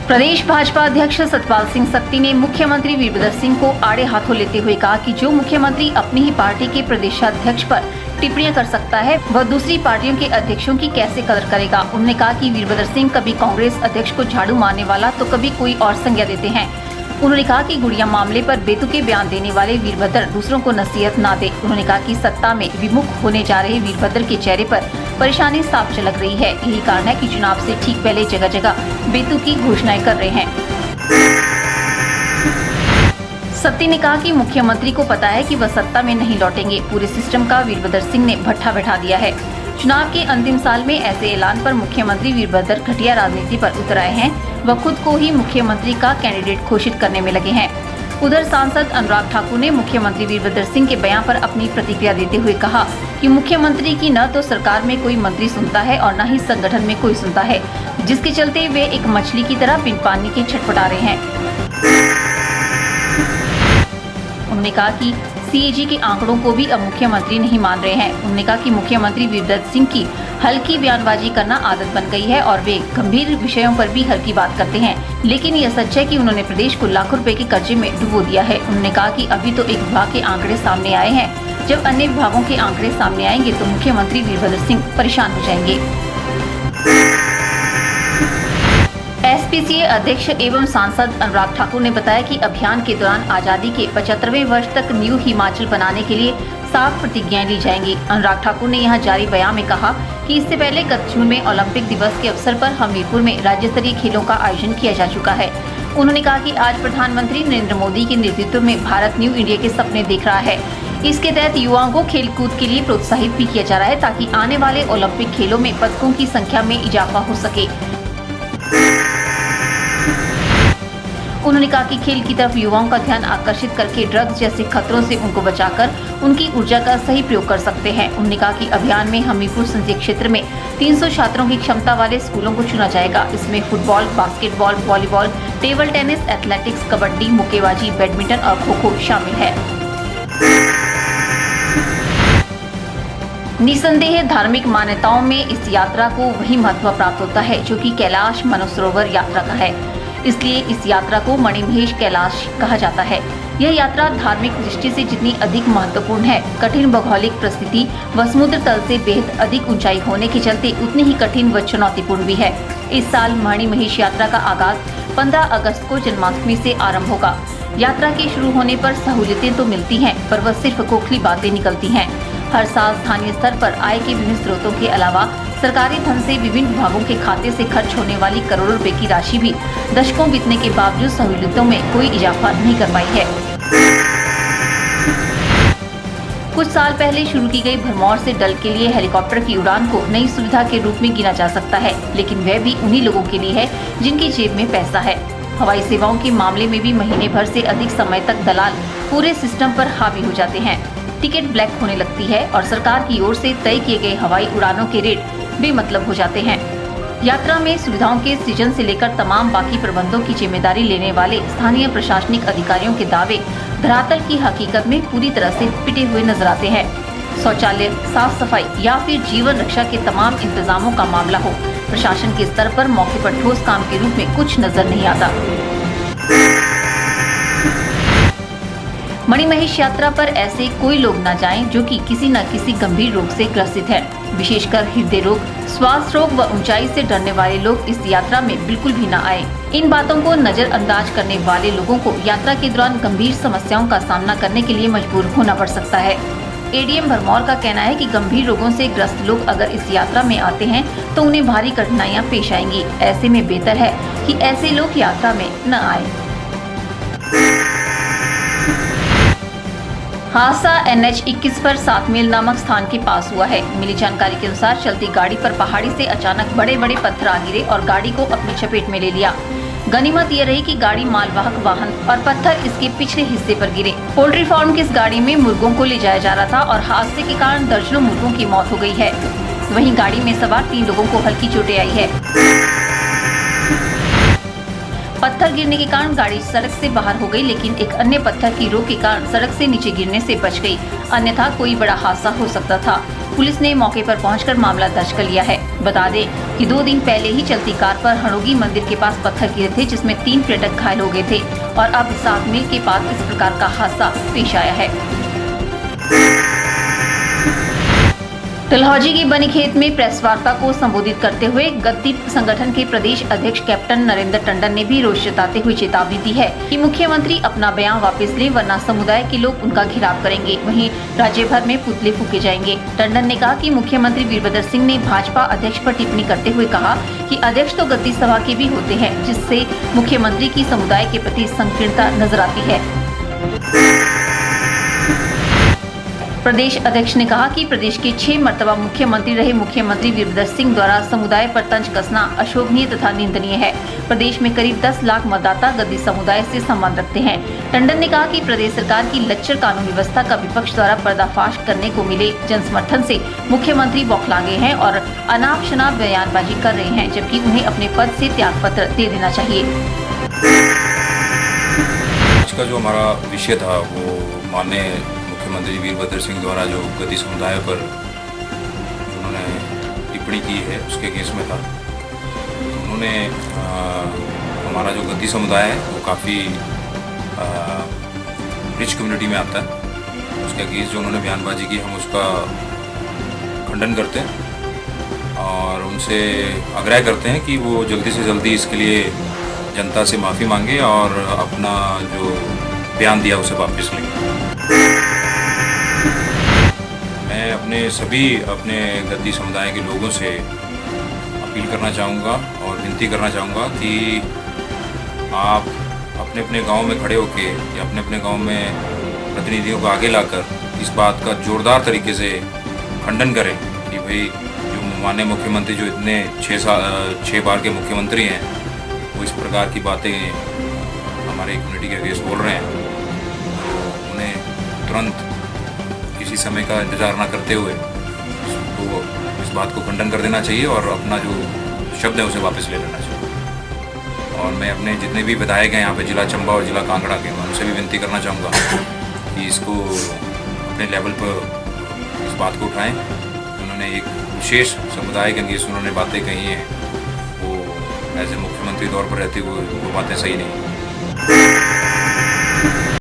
प्रदेश भाजपा अध्यक्ष सतपाल सिंह सत्ती ने मुख्यमंत्री वीरभद्र सिंह को आड़े हाथों लेते हुए कहा कि जो मुख्यमंत्री अपनी ही पार्टी के प्रदेशाध्यक्ष पर टिप्पणियां कर सकता है वह दूसरी पार्टियों के अध्यक्षों की कैसे कदर करेगा। उन्होंने कहा कि वीरभद्र सिंह कभी कांग्रेस अध्यक्ष को झाड़ू मारने वाला तो कभी कोई और संज्ञा देते हैं। उन्होंने कहा कि गुड़िया मामले पर बेतुके बयान देने वाले वीरभद्र दूसरों को नसीहत ना दे। उन्होंने कहा कि सत्ता में विमुख होने जा रहे वीरभद्र के चेहरे पर परेशानी साफ झलक रही है। यही कारण है कि चुनाव से ठीक पहले जगह जगह बेतुकी घोषणाएं कर रहे हैं। सत्ती ने कहा कि मुख्यमंत्री को पता है कि वह सत्ता में नहीं लौटेंगे। पूरे सिस्टम का वीरभद्र सिंह ने भट्ठा बैठा दिया है। चुनाव के अंतिम साल में ऐसे ऐलान पर मुख्यमंत्री वीरभद्र घटिया राजनीति पर उतर आए हैं। वह खुद को ही मुख्यमंत्री का कैंडिडेट घोषित करने में लगे हैं। उधर सांसद अनुराग ठाकुर ने मुख्यमंत्री वीरभद्र सिंह के बयान पर अपनी प्रतिक्रिया देते हुए कहा कि मुख्यमंत्री की न तो सरकार में कोई मंत्री सुनता है और न ही संगठन में कोई सुनता है, जिसके चलते वे एक मछली की तरह बिन पानी के छटपटा रहे हैं। उन्होंने कहा कि सीएजी के आंकड़ों को भी अब मुख्यमंत्री नहीं मान रहे हैं। उन्होंने कहा कि मुख्यमंत्री वीरभद्र सिंह की हल्की बयानबाजी करना आदत बन गई है और वे गंभीर विषयों पर भी हल्की बात करते हैं। लेकिन यह सच है कि उन्होंने प्रदेश को लाखों रुपए के कर्जे में डुबो दिया है। उन्होंने कहा कि अभी तो एक विभाग के आंकड़े सामने आए हैं, जब अन्य विभागों के आंकड़े सामने आएंगे तो मुख्यमंत्री वीरभद्र सिंह परेशान हो जाएंगे। एसपीसीए अध्यक्ष एवं सांसद अनुराग ठाकुर ने बताया कि अभियान के दौरान आजादी के 75वें वर्ष तक न्यू हिमाचल बनाने के लिए साफ प्रतिज्ञाएं ली जाएंगी। अनुराग ठाकुर ने यहां जारी बयान में कहा कि इससे पहले गत जून में ओलंपिक दिवस के अवसर पर हमीरपुर में राज्य स्तरीय खेलों का आयोजन किया जा चुका है। उन्होंने कहा कि आज प्रधानमंत्री नरेंद्र मोदी के नेतृत्व में भारत न्यू इंडिया के सपने देख रहा है। इसके तहत युवाओं को खेल कूद के लिए प्रोत्साहित भी किया जा रहा है ताकि आने वाले ओलंपिक खेलों में पदकों की संख्या में इजाफा हो सके। उन्होंने कहा कि खेल की तरफ युवाओं का ध्यान आकर्षित करके ड्रग्स जैसे खतरों से उनको बचाकर उनकी ऊर्जा का सही प्रयोग कर सकते हैं। उन्होंने कहा कि अभियान में हमीरपुर संसदीय क्षेत्र में 300 छात्रों की क्षमता वाले स्कूलों को चुना जाएगा। इसमें football, basketball, volleyball, table tennis, athletics, kabaddi, मुक्केबाजी, बैडमिंटन और खो-खो शामिल है। निसंदेह धार्मिक मान्यताओं में इस यात्रा को वही महत्व प्राप्त होता है जो कि कैलाश मानसरोवर यात्रा का है। इसलिए इस यात्रा को मणिमहेश कैलाश कहा जाता है। यह यात्रा धार्मिक दृष्टि से जितनी अधिक महत्वपूर्ण है, कठिन भौगोलिक परिस्थिति व समुद्र तल से बेहद अधिक ऊंचाई होने के चलते उतनी ही कठिन व चुनौतीपूर्ण भी है। इस साल मणिमहेश यात्रा का आगाज 15 अगस्त को जन्माष्टमी से आरंभ होगा। यात्रा के शुरू होने पर सहूलियतें तो मिलती हैं, पर वह सिर्फ खोखली बातें निकलती हैं। हर साल स्थानीय स्तर पर आय के विभिन्न स्रोतों के अलावा सरकारी धन से विभिन्न विभागों के खाते से खर्च होने वाली करोड़ों रुपए की राशि भी दशकों बीतने के बावजूद सहूलियतों में कोई इजाफा नहीं कर पाई है। कुछ साल पहले शुरू की गई भरमौर से डल के लिए हेलीकॉप्टर की उड़ान को नई सुविधा के रूप में गिना जा सकता है, लेकिन वह भी उन्हीं लोगों के लिए है जिनकी जेब में पैसा है। हवाई सेवाओं के मामले में भी महीने भर से अधिक समय तक दलाल पूरे सिस्टम पर हावी हो जाते हैं। टिकट ब्लैक होने लगती है और सरकार की ओर से तय किए गए हवाई उड़ानों के रेट बेमतलब हो जाते हैं। यात्रा में सुविधाओं के सृजन से लेकर तमाम बाकी प्रबंधों की जिम्मेदारी लेने वाले स्थानीय प्रशासनिक अधिकारियों के दावे धरातल की हकीकत में पूरी तरह से पिटे हुए नजर आते हैं। शौचालय, साफ सफाई या फिर जीवन रक्षा के तमाम इंतजामों का मामला हो, प्रशासन के स्तर पर मौके पर ठोस काम के रूप में कुछ नजर नहीं आता। मणिमहेश यात्रा पर ऐसे कोई लोग न जाएं जो कि किसी न किसी गंभीर रोग से ग्रसित है। विशेषकर हृदय रोग, श्वास रोग व ऊंचाई से डरने वाले लोग इस यात्रा में बिल्कुल भी न आए। इन बातों को नजरअंदाज करने वाले लोगों को यात्रा के दौरान गंभीर समस्याओं का सामना करने के लिए मजबूर होना पड़ सकता है। एडीएम भरमौर का कहना है कि गंभीर रोगों से ग्रस्त लोग अगर इस यात्रा में आते हैं तो उन्हें भारी कठिनाइयां पेश आएंगी। ऐसे में बेहतर है कि ऐसे लोग यात्रा में न आए। हादसा NH-21 पर 7 मील नामक स्थान के पास हुआ है। मिली जानकारी के अनुसार चलती गाड़ी पर पहाड़ी से अचानक बड़े बड़े पत्थर आ गिरे और गाड़ी को अपनी चपेट में ले लिया। गनीमत यह रही कि गाड़ी मालवाहक वाहन और पत्थर इसके पिछले हिस्से पर गिरे। पोल्ट्री फार्म की इस गाड़ी में मुर्गों को ले जाया जा रहा था और हादसे के कारण दर्जनों मुर्गों की मौत हो गई है। वहीं गाड़ी में सवार 3 लोगों को हल्की चोटें आई है। पत्थर गिरने के कारण गाड़ी सड़क से बाहर हो गई, लेकिन एक अन्य पत्थर की रो के कारण सड़क से नीचे गिरने से बच गई, अन्यथा कोई बड़ा हादसा हो सकता था। पुलिस ने मौके पर पहुंचकर मामला दर्ज कर लिया है। बता दें कि 2 दिन पहले ही चलती कार पर हड़ोगी मंदिर के पास पत्थर गिरे थे, जिसमें 3 पर्यटक घायल हो गए थे और अब 7 मील के बाद इस प्रकार का हादसा पेश आया है। डलहौजी की बनीखेत में प्रेस वार्ता को संबोधित करते हुए गद्दी संगठन के प्रदेश अध्यक्ष कैप्टन नरेंद्र टंडन ने भी रोष जताते हुए चेतावनी दी है कि मुख्यमंत्री अपना बयान वापस लें, वरना समुदाय के लोग उनका घेराव करेंगे। वहीं राज्य भर में पुतले फूके जाएंगे। टंडन ने कहा कि मुख्यमंत्री वीरभद्र सिंह ने भाजपा अध्यक्ष पर टिप्पणी करते हुए कहा कि अध्यक्ष तो गद्दी सभा के भी होते हैं, जिससे मुख्यमंत्री की समुदाय के प्रति संकीर्णता नजर आती है। प्रदेश अध्यक्ष ने कहा कि प्रदेश के 6 मर्तबा मुख्यमंत्री रहे मुख्यमंत्री वीरभद्र सिंह द्वारा समुदाय पर तंज कसना अशोभनीय तथा निंदनीय है। प्रदेश में करीब 10 लाख मतदाता गद्दी समुदाय से संबंध रखते हैं। टंडन ने कहा कि प्रदेश सरकार की लच्चर कानून व्यवस्था का विपक्ष द्वारा पर्दाफाश करने को मिले जन समर्थन से मुख्यमंत्री बौखला गए हैं और अनाप शनाप बयानबाजी कर रहे हैं, जबकि उन्हें अपने पद से त्याग पत्र दे देना चाहिए। आज का जो हमारा विषय था वो माननीय मुख्यमंत्री वीरभद्र सिंह द्वारा जो गद्दी समुदाय पर उन्होंने टिप्पणी की है उसके केस में था। उन्होंने हमारा जो गद्दी समुदाय है वो काफ़ी रिच कम्युनिटी में आता है। उसके केस जो उन्होंने बयानबाजी की हम उसका खंडन करते हैं और उनसे आग्रह करते हैं कि वो जल्दी से जल्दी इसके लिए जनता से माफ़ी मांगे और अपना जो बयान दिया उसे वापस लें। मैं अपने गद्दी समुदाय के लोगों से अपील करना चाहूँगा और विनती करना चाहूँगा कि आप अपने अपने गांव में खड़े होकर या अपने अपने गांव में प्रतिनिधियों को आगे लाकर इस बात का जोरदार तरीके से खंडन करें कि भाई जो माननीय मुख्यमंत्री जो इतने 6 बार के मुख्यमंत्री हैं वो इस प्रकार की बातें हमारे कम्युनिटी के अगेंस्ट बोल रहे हैं, तो उन्हें तुरंत किसी समय का इंतजार न करते हुए तो इस बात को खंडन कर देना चाहिए और अपना जो शब्द है उसे वापस ले लेना चाहिए। और मैं अपने जितने भी विधायक हैं यहाँ पे जिला चंबा और जिला कांगड़ा के, मैं उनसे भी विनती करना चाहूँगा कि इसको अपने लेवल पर इस बात को उठाएं। उन्होंने एक विशेष समुदाय के अंगेंस्ट उन्होंने बातें कही हैं, वो एज ए मुख्यमंत्री तौर पर रहते हुए वो बातें सही नहीं।